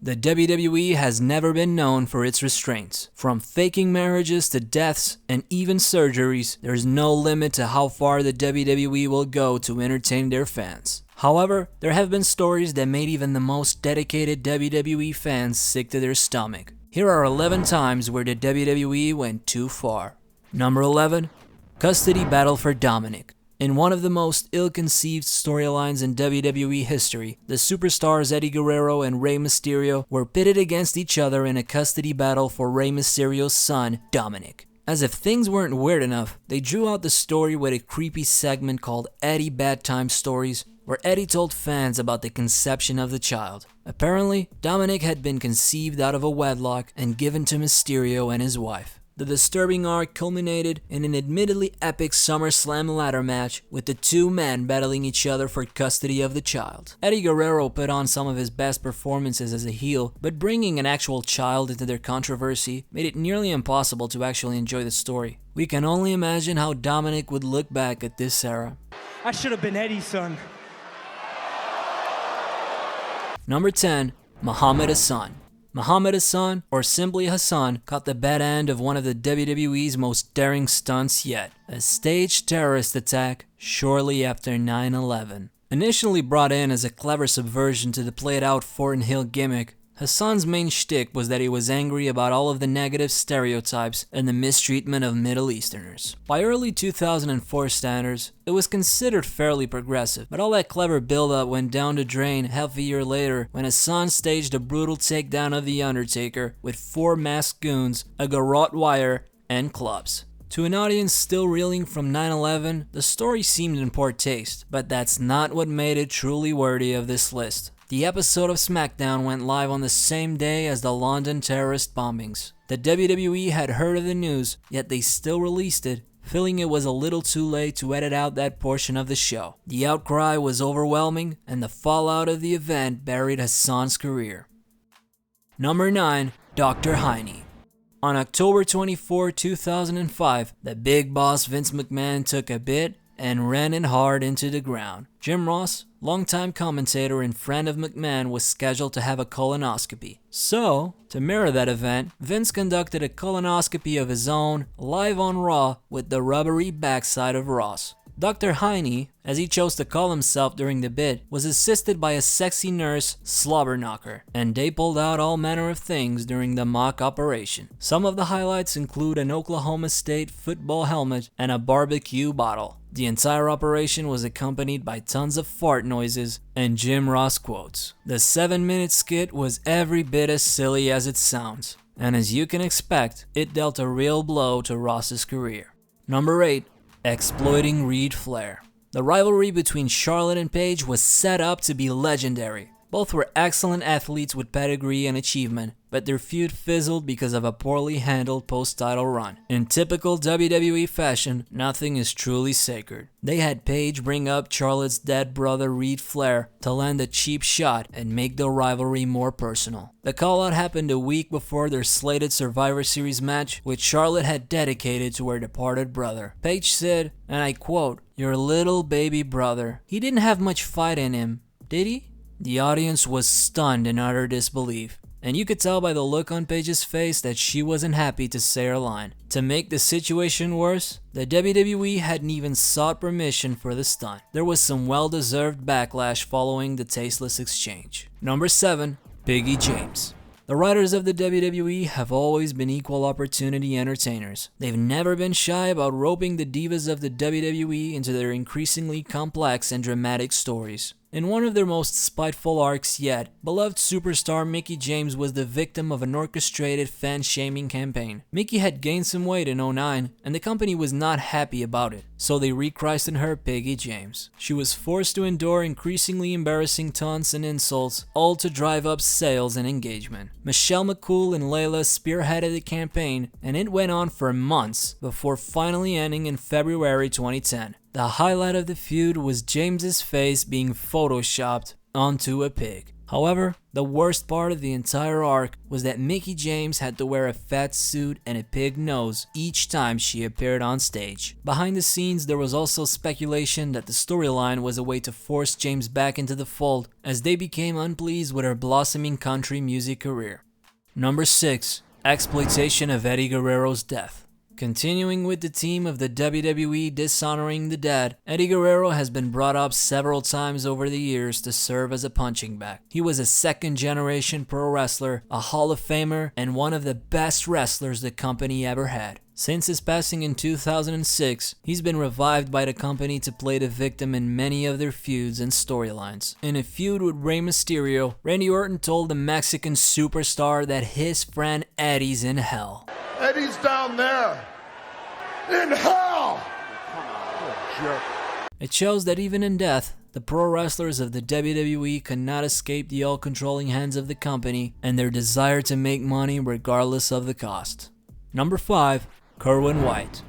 The WWE has never been known for its restraints. From faking marriages to deaths and even surgeries, there's no limit to how far the WWE will go to entertain their fans. However, there have been stories that made even the most dedicated WWE fans sick to their stomach. Here are 11 times where the WWE went too far. Number 11. Custody battle for Dominik. In one of the most ill-conceived storylines in WWE history, the superstars Eddie Guerrero and Rey Mysterio were pitted against each other in a custody battle for Rey Mysterio's son, Dominik. As if things weren't weird enough, they drew out the story with a creepy segment called Eddie Bad Time Stories, where Eddie told fans about the conception of the child. Apparently, Dominik had been conceived out of a wedlock and given to Mysterio and his wife. The disturbing arc culminated in an admittedly epic SummerSlam ladder match with the two men battling each other for custody of the child. Eddie Guerrero put on some of his best performances as a heel, but bringing an actual child into their controversy made it nearly impossible to actually enjoy the story. We can only imagine how Dominik would look back at this era. I should have been Eddie's son. Number 10. Muhammad Hassan. Muhammad Hassan, or simply Hassan, caught the bad end of one of the WWE's most daring stunts yet, a staged terrorist attack shortly after 9/11. Initially brought in as a clever subversion to the played-out Fort Hill gimmick, Hassan's main shtick was that he was angry about all of the negative stereotypes and the mistreatment of Middle Easterners. By early 2004 standards, it was considered fairly progressive, but all that clever build-up went down the drain half a year later when Hassan staged a brutal takedown of The Undertaker with 4 masked goons, a garrote wire, and clubs. To an audience still reeling from 9/11, the story seemed in poor taste, but that's not what made it truly worthy of this list. The episode of SmackDown went live on the same day as the London terrorist bombings. The WWE had heard of the news, yet they still released it, feeling it was a little too late to edit out that portion of the show. The outcry was overwhelming, and the fallout of the event buried Hassan's career. Number 9. Dr. Heine. On October 24, 2005, the big boss Vince McMahon took a bit and ran it hard into the ground. Jim Ross, longtime commentator and friend of McMahon, was scheduled to have a colonoscopy. So, to mirror that event, Vince conducted a colonoscopy of his own, live on Raw, with the rubbery backside of Ross. Dr. Heine, as he chose to call himself during the bit, was assisted by a sexy nurse, Slobberknocker, and they pulled out all manner of things during the mock operation. Some of the highlights include an Oklahoma State football helmet and a barbecue bottle. The entire operation was accompanied by tons of fart noises and Jim Ross quotes. The 7-minute skit was every bit as silly as it sounds, and as you can expect, it dealt a real blow to Ross's career. Number 8. Exploiting Reid Flair. The rivalry between Charlotte and Paige was set up to be legendary. Both were excellent athletes with pedigree and achievement, but their feud fizzled because of a poorly handled post-title run. In typical WWE fashion, nothing is truly sacred. They had Paige bring up Charlotte's dead brother Reid Flair to land a cheap shot and make the rivalry more personal. The call-out happened a week before their slated Survivor Series match, which Charlotte had dedicated to her departed brother. Paige said, and I quote, "Your little baby brother. He didn't have much fight in him, did he?" The audience was stunned in utter disbelief, and you could tell by the look on Paige's face that she wasn't happy to say her line. To make the situation worse, the WWE hadn't even sought permission for the stunt. There was some well-deserved backlash following the tasteless exchange. Number 7. Mickie James. The writers of the WWE have always been equal opportunity entertainers. They've never been shy about roping the divas of the WWE into their increasingly complex and dramatic stories. In one of their most spiteful arcs yet, beloved superstar Mickie James was the victim of an orchestrated fan-shaming campaign. Mickie had gained some weight in 2009, and the company was not happy about it, so they rechristened her Mickie James. She was forced to endure increasingly embarrassing taunts and insults, all to drive up sales and engagement. Michelle McCool and Layla spearheaded the campaign, and it went on for months before finally ending in February 2010. The highlight of the feud was James's face being photoshopped onto a pig. However, the worst part of the entire arc was that Mickie James had to wear a fat suit and a pig nose each time she appeared on stage. Behind the scenes, there was also speculation that the storyline was a way to force James back into the fold as they became unpleased with her blossoming country music career. Number 6. Exploitation of Eddie Guerrero's death. Continuing with the theme of the WWE dishonoring the dead, Eddie Guerrero has been brought up several times over the years to serve as a punching bag. He was a second-generation pro wrestler, a Hall of Famer, and one of the best wrestlers the company ever had. Since his passing in 2006, he's been revived by the company to play the victim in many of their feuds and storylines. In a feud with Rey Mysterio, Randy Orton told the Mexican superstar that his friend Eddie's in hell. Eddie's down there, in hell! Jerk. It shows that even in death, the pro wrestlers of the WWE could not escape the all-controlling hands of the company and their desire to make money regardless of the cost. Number 5. Kerwin White.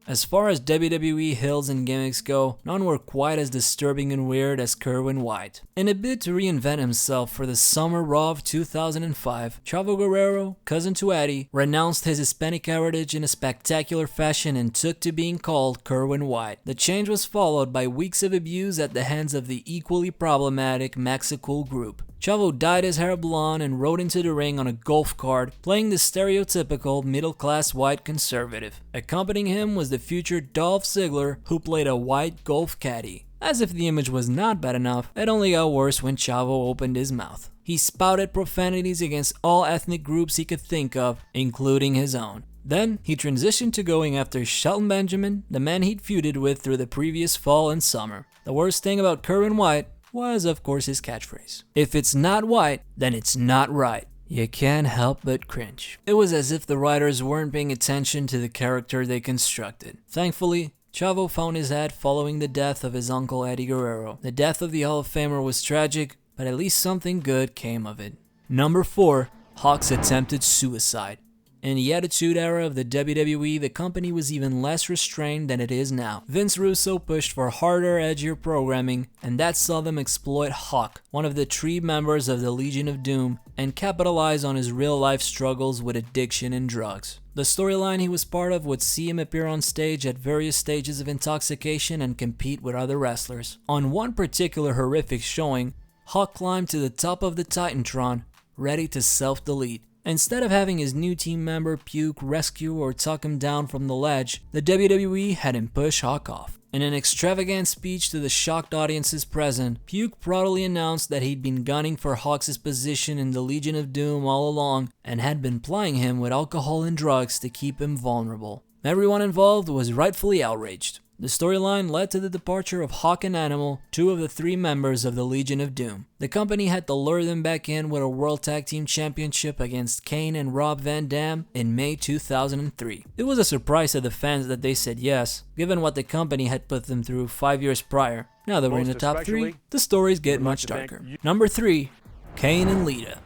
As far as WWE heels and gimmicks go, none were quite as disturbing and weird as Kerwin White. In a bid to reinvent himself for the Summer Raw of 2005, Chavo Guerrero, cousin to Eddie, renounced his Hispanic heritage in a spectacular fashion and took to being called Kerwin White. The change was followed by weeks of abuse at the hands of the equally problematic Mexicool group. Chavo dyed his hair blonde and rode into the ring on a golf cart, playing the stereotypical middle-class white conservative. Accompanying him was the future Dolph Ziggler, who played a white golf caddy. As if the image was not bad enough, it only got worse when Chavo opened his mouth. He spouted profanities against all ethnic groups he could think of, including his own. Then, he transitioned to going after Shelton Benjamin, the man he'd feuded with through the previous fall and summer. The worst thing about Kerwin White was, of course, his catchphrase. If it's not white, then it's not right. You can't help but cringe. It was as if the writers weren't paying attention to the character they constructed. Thankfully, Chavo found his head following the death of his uncle Eddie Guerrero. The death of the Hall of Famer was tragic, but at least something good came of it. Number 4. Hawk's attempted suicide. In the Attitude Era of the WWE, the company was even less restrained than it is now. Vince Russo pushed for harder, edgier programming, and that saw them exploit Hawk, one of the 3 members of the Legion of Doom, and capitalize on his real-life struggles with addiction and drugs. The storyline he was part of would see him appear on stage at various stages of intoxication and compete with other wrestlers. On one particular horrific showing, Hawk climbed to the top of the Titantron, ready to self-delete. Instead of having his new team member puke, rescue, or tuck him down from the ledge, the WWE had him push Hawk off. In an extravagant speech to the shocked audiences present, Puke proudly announced that he'd been gunning for Hawk's position in the Legion of Doom all along and had been plying him with alcohol and drugs to keep him vulnerable. Everyone involved was rightfully outraged. The storyline led to the departure of Hawk and Animal, 2 of the 3 members of the Legion of Doom. The company had to lure them back in with a World Tag Team Championship against Kane and Rob Van Dam in May 2003. It was a surprise to the fans that they said yes, given what the company had put them through 5 years prior. Now that we're in the top 3, the stories get much darker. Number 3. Kane and Lita.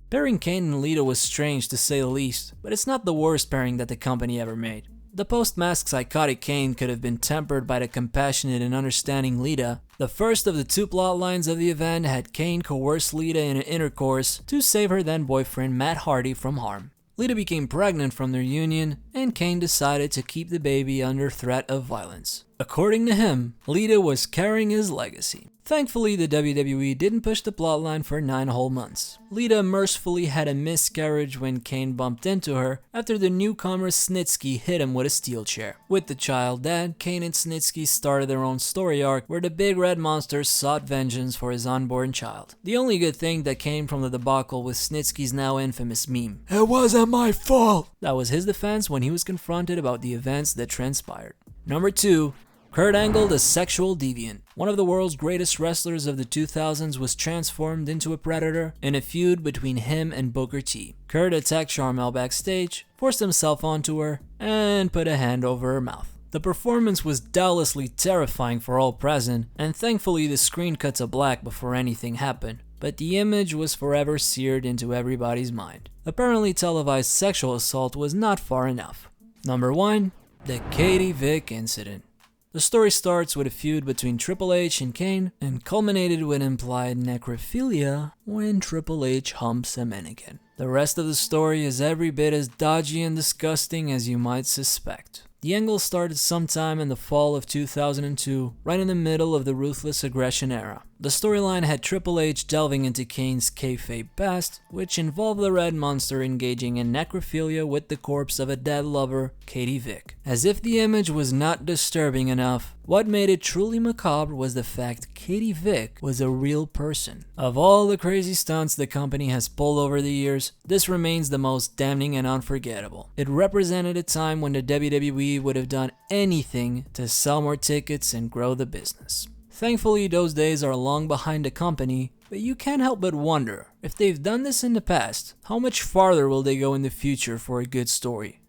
Pairing Kane and Lita was strange to say the least, but it's not the worst pairing that the company ever made. The post-mask psychotic Kane could have been tempered by the compassionate and understanding Lita. The first of the 2 plot lines of the event had Kane coerce Lita in an intercourse to save her then boyfriend Matt Hardy from harm. Lita became pregnant from their union, and Kane decided to keep the baby under threat of violence. According to him, Lita was carrying his legacy. Thankfully, the WWE didn't push the plotline for 9 whole months. Lita mercifully had a miscarriage when Kane bumped into her after the newcomer Snitsky hit him with a steel chair. With the child dead, Kane and Snitsky started their own story arc where the big red monster sought vengeance for his unborn child. The only good thing that came from the debacle was Snitsky's now infamous meme, "It wasn't my fault!" That was his defense when he was confronted about the events that transpired. Number 2. Kurt Angle, the sexual deviant. One of the world's greatest wrestlers of the 2000s was transformed into a predator in a feud between him and Booker T. Kurt attacked Sharmell backstage, forced himself onto her, and put a hand over her mouth. The performance was doubtlessly terrifying for all present, and thankfully the screen cut to black before anything happened, but the image was forever seared into everybody's mind. Apparently televised sexual assault was not far enough. Number 1. The Katie Vick incident. The story starts with a feud between Triple H and Kane and culminated with implied necrophilia when Triple H humps a mannequin. The rest of the story is every bit as dodgy and disgusting as you might suspect. The angle started sometime in the fall of 2002, right in the middle of the Ruthless Aggression era. The storyline had Triple H delving into Kane's kayfabe past, which involved the Red Monster engaging in necrophilia with the corpse of a dead lover, Katie Vick. As if the image was not disturbing enough, what made it truly macabre was the fact Katie Vick was a real person. Of all the crazy stunts the company has pulled over the years, this remains the most damning and unforgettable. It represented a time when the WWE would have done anything to sell more tickets and grow the business. Thankfully, those days are long behind the company, but you can't help but wonder, if they've done this in the past, how much farther will they go in the future for a good story?